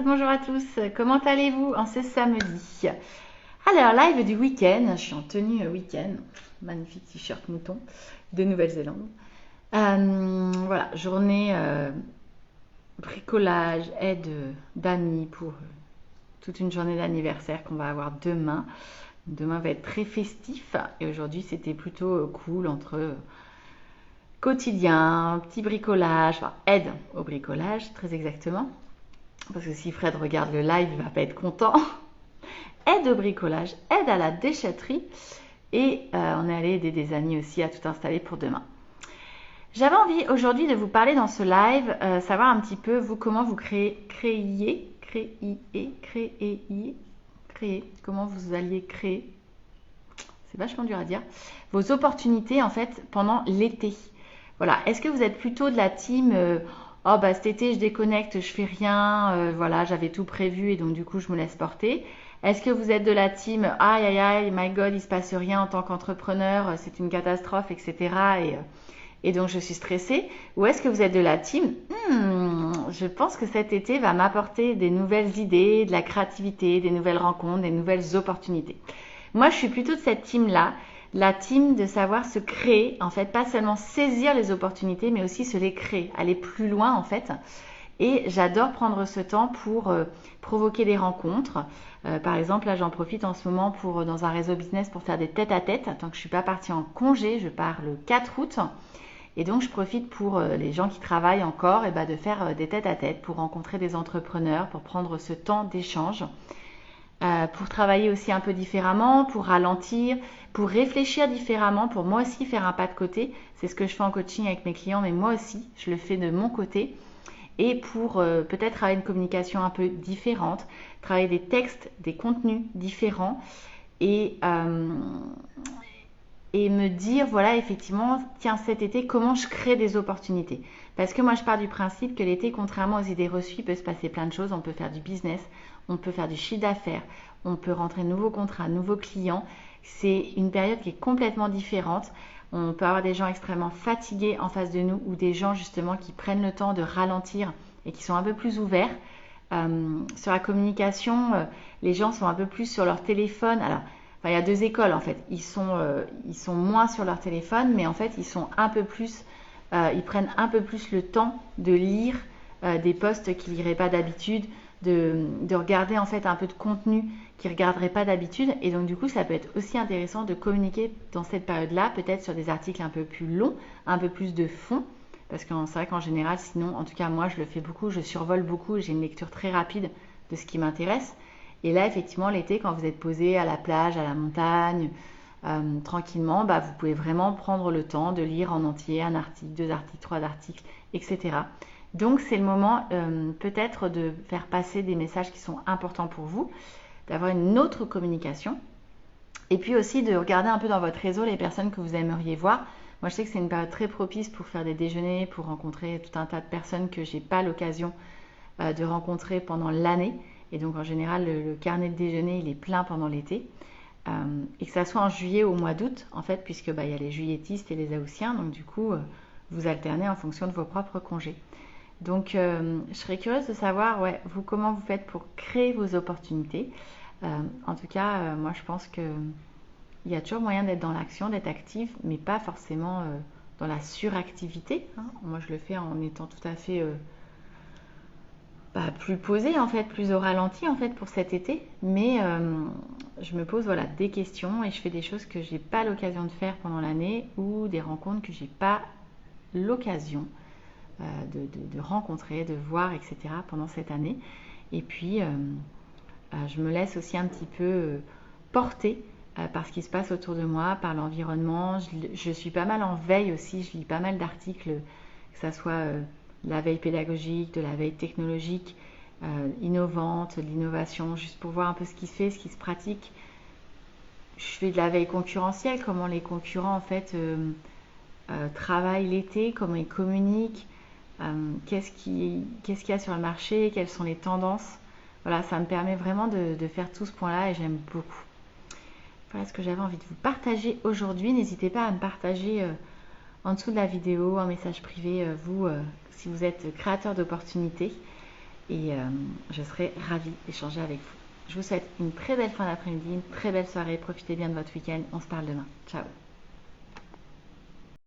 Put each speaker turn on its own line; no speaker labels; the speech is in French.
toutes, bonjour à tous. Comment allez-vous en ce samedi? Alors, live du week-end. Je suis en tenue week-end. Magnifique t-shirt mouton de Nouvelle-Zélande. Voilà, journée bricolage, aide d'amis pour toute une journée d'anniversaire qu'on va avoir demain. Demain va être très festif et aujourd'hui c'était plutôt cool entre quotidien, petit bricolage, enfin aide au bricolage très exactement. Parce que si Fred regarde le live, il va pas être content. Aide au bricolage, aide à la déchetterie et on est allé aider des amis aussi à tout installer pour demain. J'avais envie aujourd'hui de vous parler dans ce live, savoir un petit peu vous comment vous créez, comment vous alliez créer, c'est vachement dur à dire, vos opportunités en fait pendant l'été. Voilà, est-ce que vous êtes plutôt de la team oh bah cet été je déconnecte, je fais rien, voilà, j'avais tout prévu et donc du coup je me laisse porter. Est-ce que vous êtes de la team aïe aïe aïe, my god, il se passe rien en tant qu'entrepreneur, c'est une catastrophe, etc. Et donc je suis stressée. Ou est-ce que vous êtes de la team je pense que cet été va m'apporter des nouvelles idées, de la créativité, des nouvelles rencontres, des nouvelles opportunités. Moi je suis plutôt de cette team-là. La team de savoir se créer, en fait, pas seulement saisir les opportunités, mais aussi se les créer, aller plus loin, en fait. Et j'adore prendre ce temps pour provoquer des rencontres. Par exemple, là, j'en profite en ce moment pour dans un réseau business pour faire des tête-à-tête. Tant que je suis pas partie en congé, je pars le 4 août. Et donc, je profite pour les gens qui travaillent encore et de faire des tête-à-tête, pour rencontrer des entrepreneurs, pour prendre ce temps d'échange. Pour travailler aussi un peu différemment, pour ralentir, pour réfléchir différemment, pour moi aussi faire un pas de côté. C'est ce que je fais en coaching avec mes clients, mais moi aussi, je le fais de mon côté. Et pour peut-être travailler une communication un peu différente, travailler des textes, des contenus différents et me dire, voilà, effectivement, tiens, cet été, comment je crée des opportunités. Parce que moi, je pars du principe que l'été, contrairement aux idées reçues, il peut se passer plein de choses. On peut faire du business, on peut faire du chiffre d'affaires, on peut rentrer de nouveaux contrats, de nouveaux clients. C'est une période qui est complètement différente. On peut avoir des gens extrêmement fatigués en face de nous ou des gens justement qui prennent le temps de ralentir et qui sont un peu plus ouverts. Sur la communication, les gens sont un peu plus sur leur téléphone. Alors, enfin, il y a deux écoles en fait. Ils sont moins sur leur téléphone, mais en fait, ils sont un peu plus, ils prennent un peu plus le temps de lire des posts qu'ils liraient pas d'habitude, de regarder en fait un peu de contenu qu'ils regarderaient pas d'habitude. Et donc du coup, ça peut être aussi intéressant de communiquer dans cette période-là, peut-être sur des articles un peu plus longs, un peu plus de fond. Parce que c'est vrai qu'en général, sinon, en tout cas moi, je le fais beaucoup, je survole beaucoup, j'ai une lecture très rapide de ce qui m'intéresse. Et là, effectivement, l'été, quand vous êtes posé à la plage, à la montagne, tranquillement, vous pouvez vraiment prendre le temps de lire en entier un article, deux articles, trois articles, etc. Donc, c'est le moment peut-être de faire passer des messages qui sont importants pour vous, d'avoir une autre communication. Et puis aussi de regarder un peu dans votre réseau les personnes que vous aimeriez voir. Moi, je sais que c'est une période très propice pour faire des déjeuners, pour rencontrer tout un tas de personnes que j'ai pas l'occasion de rencontrer pendant l'année. Et donc, en général, le carnet de déjeuner, il est plein pendant l'été. Et que ça soit en juillet ou au mois d'août, en fait, puisque il y a les juilletistes et les haussiens. Donc, du coup, vous alternez en fonction de vos propres congés. Donc, je serais curieuse de savoir, ouais, vous, comment vous faites pour créer vos opportunités. En tout cas, moi, je pense que il y a toujours moyen d'être dans l'action, d'être active, mais pas forcément dans la suractivité. Moi, je le fais en étant tout à fait plus posée, en fait, plus au ralenti, en fait, pour cet été. Mais je me pose voilà, des questions et je fais des choses que j'ai pas l'occasion de faire pendant l'année ou des rencontres que j'ai pas l'occasion de rencontrer, de voir, etc. pendant cette année. Et puis, je me laisse aussi un petit peu porter par ce qui se passe autour de moi, par l'environnement. Je suis pas mal en veille aussi, je lis pas mal d'articles, que ça soit de la veille pédagogique, de la veille technologique, innovante, de l'innovation, juste pour voir un peu ce qui se fait, ce qui se pratique. Je fais de la veille concurrentielle, comment les concurrents en fait travaillent l'été, comment ils communiquent, qu'est-ce qu'il y a sur le marché, quelles sont les tendances. Voilà, ça me permet vraiment de faire tout ce point-là et j'aime beaucoup. Voilà ce que j'avais envie de vous partager aujourd'hui. N'hésitez pas à me partager en dessous de la vidéo, en message privé, vous, si vous êtes créateur d'opportunités. et je serai ravie d'échanger avec vous. Je vous souhaite une très belle fin d'après-midi, une très belle soirée. Profitez bien de votre week-end. On se parle demain. Ciao.